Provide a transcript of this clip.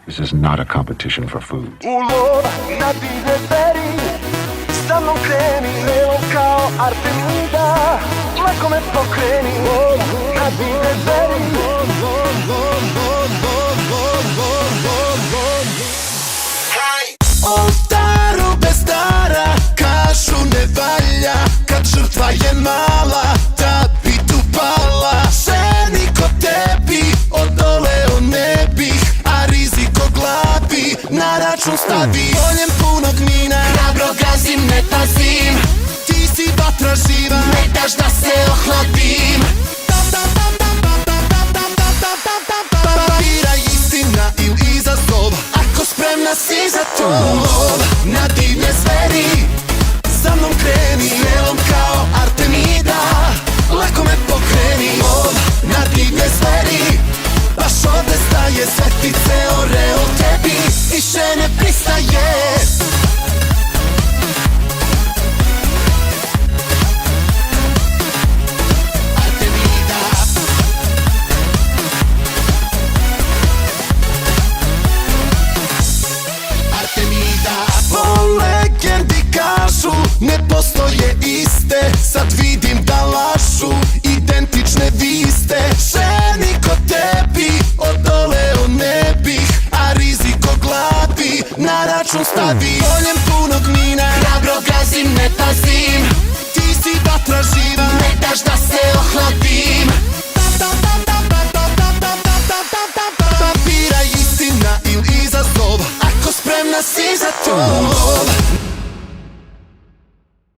This is not a competition for food. Ulov na divne zveri, sa mnom kreni, levom kao Artemida, lako me pokreni. Na divne zveri. Oltaru bez dara, kažu ne valja, kad žrtva je mala, da bi tu pala. Ženi ko tebi, odoleo ne bih, a rizik o glavi na račun stavi. Poljem punog mina, hrabro gazim, ne pazim, ti si vatra živa, ne daš da se ohladim. Bira istina ili izazov, ako spremna si za to. Lov na divne zveri, za mnom kreni, smelom kao Artemida, lako me pokreni. Lov na divne zveri, baš ovde staje, sve ti ceo reo tebi više ne pristaje. Ne postoje iste, sad vidim da lažu, identične vi ste. Ženi ko tebi, odoleo ne bih, a rizik o glavi na račun stavi. Poljem punog mina, hrabro gazim, ne pazim, ti si vatra živa.